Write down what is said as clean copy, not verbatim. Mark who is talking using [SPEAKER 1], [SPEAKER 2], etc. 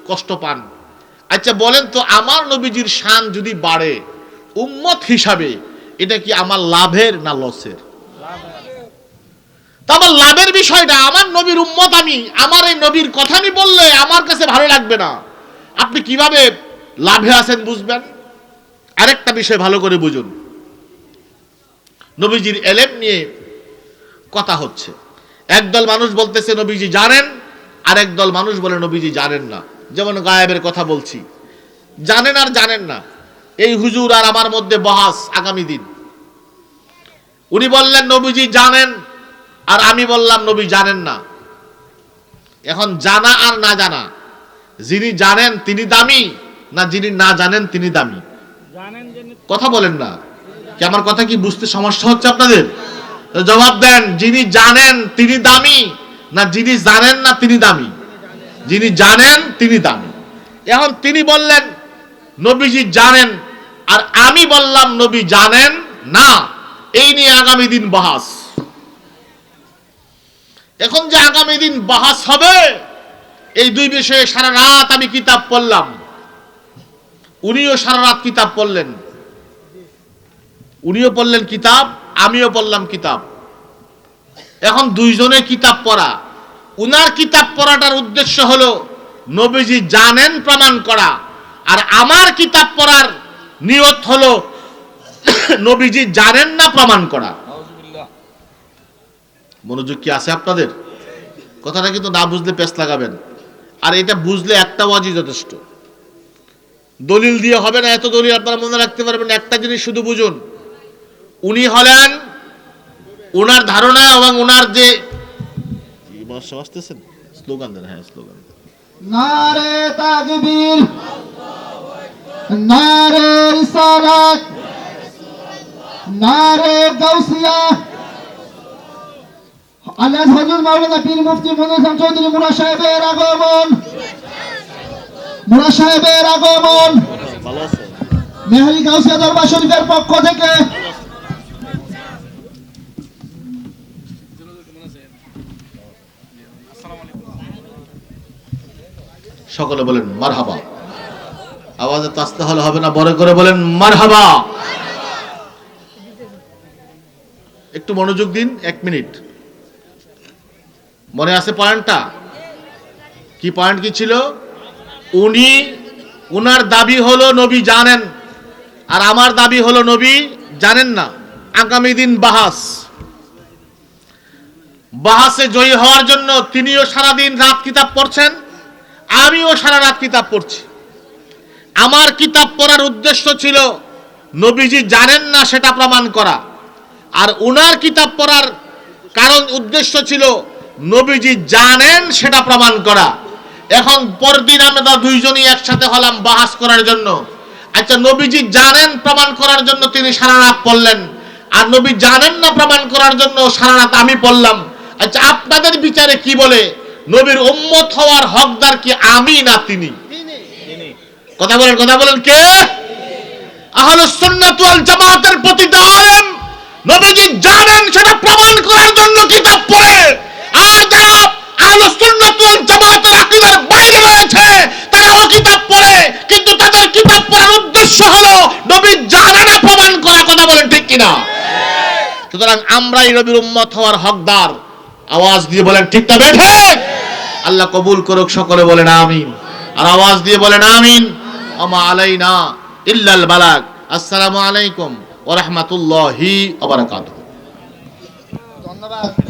[SPEAKER 1] কষ্ট পান। আচ্ছা বলেন তো, আমার নবীজির শান যদি বাড়ে উম্মত হিসাবে, এটা কি আমার লাভের না লসের? তা আমার লাভের বিষয়টা, আমার নবীর উম্মত আমি, আমার এই নবীর কথা আমি বললে আমার কাছে ভালো লাগবে না। আপনি কিভাবে লাভে আছেন বুঝবেন? আরেকটা বিষয় ভালো করে বুঝুন। নবীজির এলেম নিয়ে কথা হচ্ছে, একদল মানুষ বলতেছে নবীজি জানেন, আর একদল মানুষ বলে নবীজি জানেন না। যেমন গায়েবের কথা বলছি, জানেন আর জানেন না, এই হুজুর আর আমার মধ্যে বহাস আগামী দিন। উনি বললেন নবীজি জানেন, আর আমি বললাম নবী জানেন না। এখন জানা আর না জানা, যিনি জানেন তিনি দামি না যিনি না জানেন তিনি দামি? কথা বলেন না কি? আমার কথা কি বুঝতে সমস্যা হচ্ছে আপনাদের? জবাব দেন, যিনি জানেন তিনি দামি না যিনি জানেন না তিনি দামি? যিনি জানেন তিনি দামি। এখন তিনি বললেন নবীজি জানেন, আর আমি বললাম নবী জানেন না। এই নিয়ে আগামী দিন বাহাস। এখন যে আগামী দিন বাহাস হবে, এই দুই বিষয়ে সারা রাত আমি কিতাব পড়লাম, উনিও সারা রাত কিতাব পড়লেন, উনিও পড়লেন কিতাব, আমিও পড়লাম কিতাব। এখন দুইজনে কিতাব পড়া, উনার কিতাব পড়াটার উদ্দেশ্য হলো নবীজি জানেন প্রমাণ করা, আর আমার কিতাব পড়ার নিয়ত হলো নবীজি জানেন না প্রমাণ করা। মনোযোগ কি আছে আপনাদের? কথাটা কিন্তু না বুঝলে পেছ লাগাবেন, আর এটা বুঝলে একটা ওয়াজি যথেষ্ট। দলিল দিয়ে হবে না, এত দলিল আপনারা মনে রাখতে পারবেন। একটা জিনিস শুধু বুঝুন, উনি হলেন, ওনার ধারণা এবং ওনার যে স্লোগান দেন, হ্যাঁ স্লোগান,
[SPEAKER 2] নারে তাকবীর, নারে রিসালাত, নারে গাউসিয়া। আল্লাহ হযরত মাওলানা পীর মুফতি মনির খান চৌধুরী মুন্না সাহেবের আগমন, মুন্না সাহেবের আগমন মেহরি গাউসিয়া দরবার শরীফের পক্ষ থেকে
[SPEAKER 1] সকলে বলেন মারহাবা। আওয়াজে তাস্তে হলে হবে না, বড় করে বলেন মারহাবা। একটু মনোযোগ দিন, 1 মিনিট। মনে আছে পয়েন্টটা কি? পয়েন্ট কি ছিল? উনি, উনার দাবি হলো নবী জানেন, আর আমার দাবি হলো নবী জানেন না। আগামী দিন বাহাস, বাহাসে জয়ী হওয়ার জন্য তিনিও সারাদিন রাত কিতাব পড়ছেন, আমিও সারা রাত কিতাব পড়ছি। আমার কিতাব পড়ার উদ্দেশ্য ছিল নবীজি জানেন না সেটা প্রমাণ করা, আর উনার কিতাব পড়ার কারণ উদ্দেশ্য ছিল নবীজি জানেন সেটা প্রমাণ করা। এখন পরদিন আমরা দুইজনই একসাথে হলাম বাহাস করার জন্য। আচ্ছা, নবীজি জানেন প্রমাণ করার জন্য তিনি সারা রাত পড়লেন, আর নবী জানেন না প্রমাণ করার জন্য সারা রাত আমি পড়লাম। আচ্ছা, আপনাদের বিচারে কি বলে, নবীর উম্মত হওয়ার হকদার কি আমি না তিনি? কথা বলেন, কথা বলেন, কে? আহলুস সুন্নাত ওয়াল জামাতের প্রতিটা আলেম নবীজি জানেন সেটা প্রমাণ করার জন্য কিতাব পড়ে, আর যারা আহলুস সুন্নাত ওয়াল জামাতের আকীদার বাইরে রয়েছে তারাও কিতাব পড়ে, কিন্তু তাদের কিতাব পড়ার উদ্দেশ্য হলো নবী জানে না প্রমাণ করা। কথা বলেন ঠিক কিনা? সুতরাং আমরাই নবীর উম্মত হওয়ার হকদার। আওয়াজ দিয়ে বলেন ঠিক না বেঠে? আল্লাহ কবুল করুক, সকলে বলেন আমিন, আর আওয়াজ দিয়ে বলেন আমিন। আমা আলাইনা ইল্লাল বালাগ। আসসালামু আলাইকুম ওয়া রাহমাতুল্লাহি ওয়া বারাকাতুহু।
[SPEAKER 2] ধন্যবাদ।